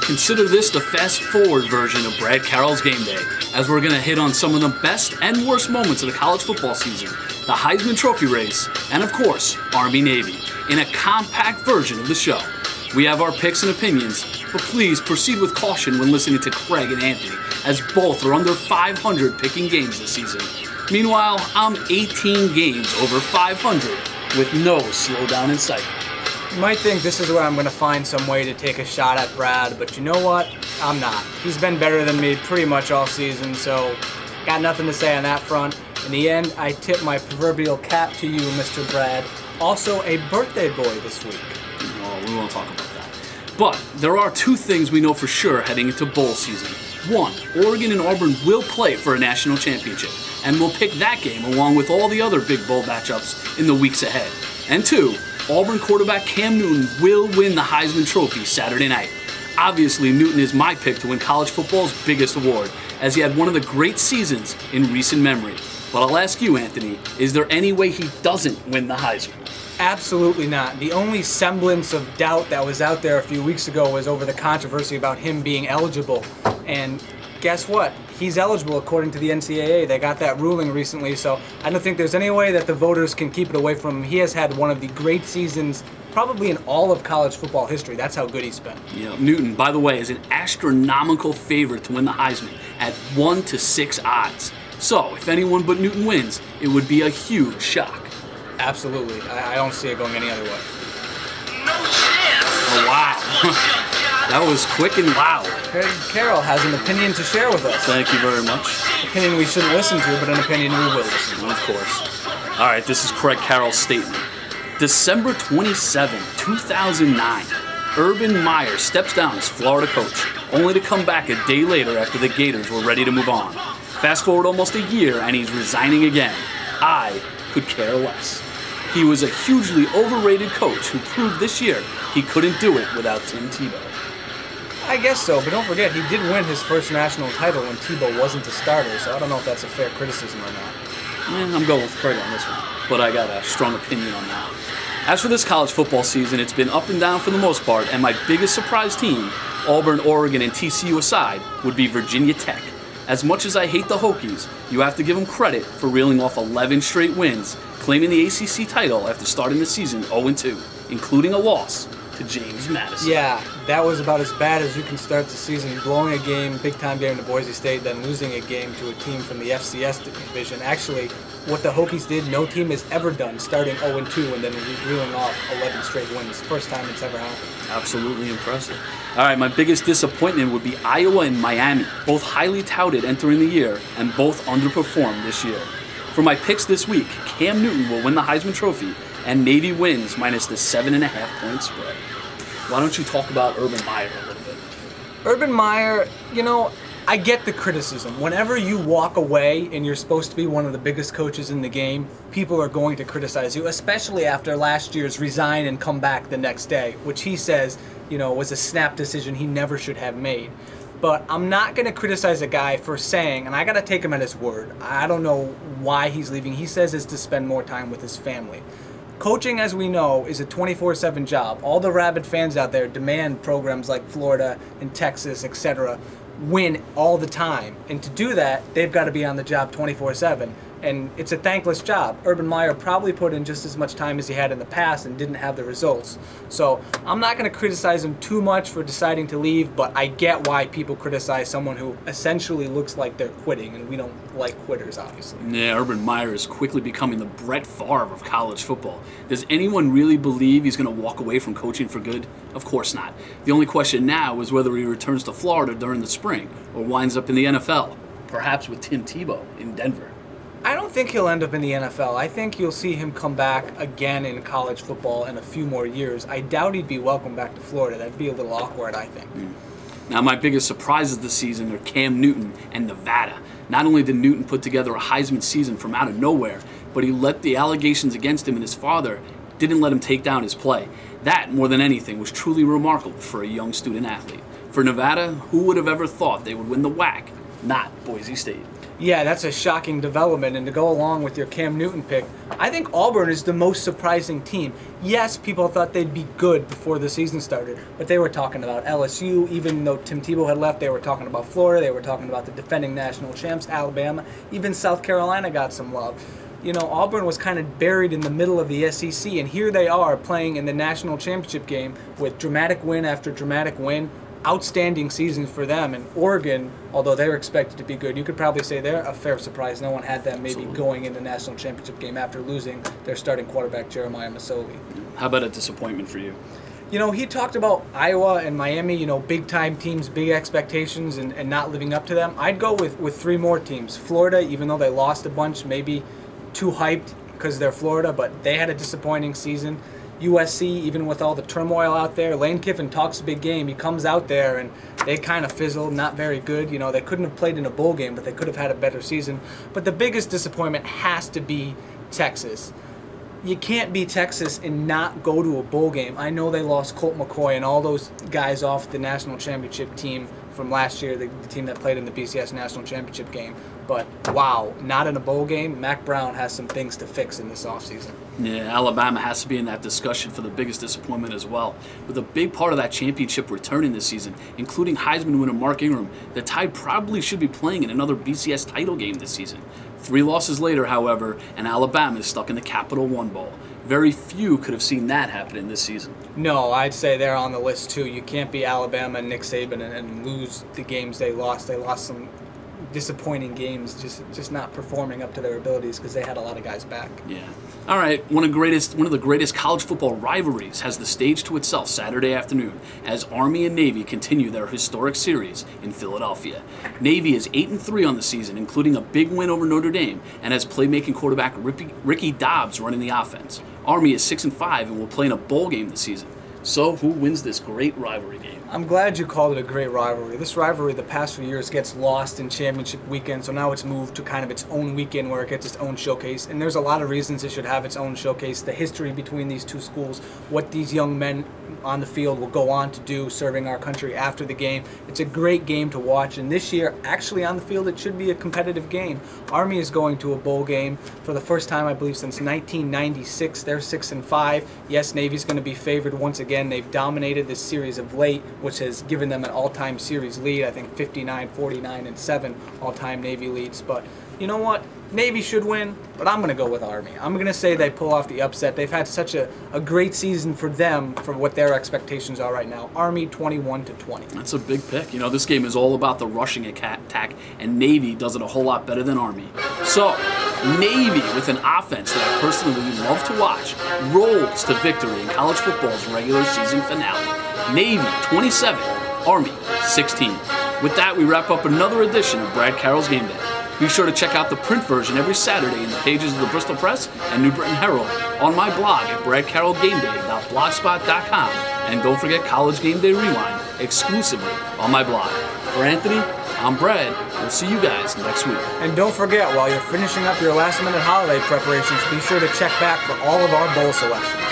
Consider this the fast-forward version of Brad Carroll's Game Day, as we're going to hit on some of the best and worst moments of the college football season, the Heisman Trophy race, and of course, Army-Navy, in a compact version of the show. We have our picks and opinions, but please proceed with caution when listening to Craig and Anthony, as both are under 500 picking games this season. Meanwhile, I'm 18 games over 500 with no slowdown in sight. You might think this is where I'm going to find some way to take a shot at Brad, but you know what? I'm not. He's been better than me pretty much all season, so got nothing to say on that front. In the end, I tip my proverbial cap to you, Mr. Brad. Also a birthday boy this week. Well, we won't talk about that. But there are two things we know for sure heading into bowl season. One, Oregon and Auburn will play for a national championship, and we'll pick that game along with all the other big bowl matchups in the weeks ahead. And two, Auburn quarterback Cam Newton will win the Heisman Trophy Saturday night. Obviously, Newton is my pick to win college football's biggest award, as he had one of the great seasons in recent memory. But I'll ask you, Anthony, is there any way he doesn't win the Heisman? Absolutely not. The only semblance of doubt that was out there a few weeks ago was over the controversy about him being eligible. And guess what? He's eligible according to the NCAA. They got that ruling recently, so I don't think there's any way that the voters can keep it away from him. He has had one of the great seasons probably in all of college football history. That's how good he's been. Yeah, Newton, by the way, is an astronomical favorite to win the Heisman at 1-6 odds. So, if anyone but Newton wins, it would be a huge shock. Absolutely. I don't see it going any other way. Oh, wow. That was quick and loud. Craig Carroll has an opinion to share with us. Thank you very much. An opinion we shouldn't listen to, but an opinion we will listen to. Of course. All right, this is Craig Carroll's statement. December 27, 2009, Urban Meyer steps down as Florida coach, only to come back a day later after the Gators were ready to move on. Fast forward almost a year, and he's resigning again. I could care less. He was a hugely overrated coach who proved this year he couldn't do it without Tim Tebow. I guess so, but don't forget, he did win his first national title when Tebow wasn't a starter, so I don't know if that's a fair criticism or not. I'm going with Craig on this one, but I got a strong opinion on that. As for this college football season, it's been up and down for the most part, and my biggest surprise team, Auburn, Oregon, and TCU aside, would be Virginia Tech. As much as I hate the Hokies, you have to give them credit for reeling off 11 straight wins, claiming the ACC title after starting the season 0-2, including a loss to James Madison. Yeah, that was about as bad as you can start the season, blowing a game, big-time game to Boise State, then losing a game to a team from the FCS division. Actually, what the Hokies did, no team has ever done, starting 0-2 and then reeling off 11 straight wins. First time it's ever happened. Absolutely impressive. All right, my biggest disappointment would be Iowa and Miami, both highly touted entering the year and both underperformed this year. For my picks this week, Cam Newton will win the Heisman Trophy and Navy wins minus the 7.5-point spread. Why don't you talk about Urban Meyer a little bit? Urban Meyer, you know, I get the criticism. Whenever you walk away and you're supposed to be one of the biggest coaches in the game, people are going to criticize you, especially after last year's resign and come back the next day, which he says, you know, was a snap decision he never should have made. But I'm not going to criticize a guy for saying, and I got to take him at his word, I don't know why he's leaving. He says it's to spend more time with his family. Coaching, as we know, is a 24/7 job. All the rabid fans out there demand programs like Florida and Texas, etc., win all the time. And to do that, they've got to be on the job 24/7. And it's a thankless job. Urban Meyer probably put in just as much time as he had in the past and didn't have the results. So I'm not going to criticize him too much for deciding to leave, but I get why people criticize someone who essentially looks like they're quitting, and we don't like quitters, obviously. Yeah, Urban Meyer is quickly becoming the Brett Favre of college football. Does anyone really believe he's going to walk away from coaching for good? Of course not. The only question now is whether he returns to Florida during the spring or winds up in the NFL, perhaps with Tim Tebow in Denver. I don't think he'll end up in the NFL. I think you'll see him come back again in college football in a few more years. I doubt he'd be welcome back to Florida. That'd be a little awkward, I think. Now, my biggest surprises this season are Cam Newton and Nevada. Not only did Newton put together a Heisman season from out of nowhere, but he let the allegations against him and his father didn't let him take down his play. That, more than anything, was truly remarkable for a young student athlete. For Nevada, who would have ever thought they would win the WAC not Boise State. Yeah, that's a shocking development. And to go along with your Cam Newton pick, I think Auburn is the most surprising team. Yes, people thought they'd be good before the season started, but they were talking about LSU. Even though Tim Tebow had left, they were talking about Florida. They were talking about the defending national champs, Alabama. Even South Carolina got some love. You know, Auburn was kind of buried in the middle of the SEC, and here they are playing in the national championship game with dramatic win after dramatic win. Outstanding season for them. And Oregon, although they're expected to be good, you could probably say they're a fair surprise. No one had them maybe going in the national championship game after losing their starting quarterback, Jeremiah Masoli. How about a disappointment for you? You know, he talked about Iowa and Miami, you know, big-time teams, big expectations, and not living up to them. I'd go with three more teams. Florida, even though they lost a bunch, maybe too hyped because they're Florida, but they had a disappointing season. USC, even with all the turmoil out there, Lane Kiffin talks a big game. He comes out there and they kind of fizzled, not very good. You know, they couldn't have played in a bowl game, but they could have had a better season. But the biggest disappointment has to be Texas. You can't be Texas and not go to a bowl game. I know they lost Colt McCoy and all those guys off the national championship team from last year, the team that played in the BCS national championship game. But wow, not in a bowl game. Mac Brown has some things to fix in this offseason. Yeah, Alabama has to be in that discussion for the biggest disappointment as well. With a big part of that championship returning this season, including Heisman winner Mark Ingram, the Tide probably should be playing in another BCS title game this season. 3 losses later, however, and Alabama is stuck in the Capital One Bowl. Very few could have seen that happening this season. No, I'd say they're on the list too. You can't be Alabama and Nick Saban and lose the games they lost. They lost some disappointing games, just not performing up to their abilities because they had a lot of guys back. Yeah. All right, one of the greatest college football rivalries has the stage to itself Saturday afternoon as Army and Navy continue their historic series in Philadelphia. Navy is 8-3 on the season, including a big win over Notre Dame, and has playmaking quarterback Ricky Dobbs running the offense. Army is 6-5 and will play in a bowl game this season. So, who wins this great rivalry game? I'm glad you called it a great rivalry. This rivalry the past few years gets lost in championship weekend, so now it's moved to kind of its own weekend where it gets its own showcase. And there's a lot of reasons it should have its own showcase. The history between these two schools, what these young men on the field will go on to do serving our country after the game. It's a great game to watch, and this year, actually on the field, it should be a competitive game. Army is going to a bowl game for the first time, I believe, since 1996. They're 6-5. Yes, Navy's going to be favored once again. They've dominated this series of late, which has given them an all-time series lead. I think 59, 49, and 7 all-time Navy leads. But you know what? Navy should win, but I'm going to go with Army. I'm going to say they pull off the upset. They've had such a great season for them for what their expectations are right now. Army 21-20. That's a big pick. You know, this game is all about the rushing attack, and Navy does it a whole lot better than Army. So, Navy, with an offense that I personally love to watch, rolls to victory in college football's regular season finale. Navy 27, Army 16. With that, we wrap up another edition of Brad Carroll's Game Day. Be sure to check out the print version every Saturday in the pages of the Bristol Press and New Britain Herald on my blog at bradcarrollgameday.blogspot.com. And don't forget College Game Day Rewind exclusively on my blog. For Anthony, I'm Brad. We'll see you guys next week. And don't forget, while you're finishing up your last-minute holiday preparations, be sure to check back for all of our bowl selections.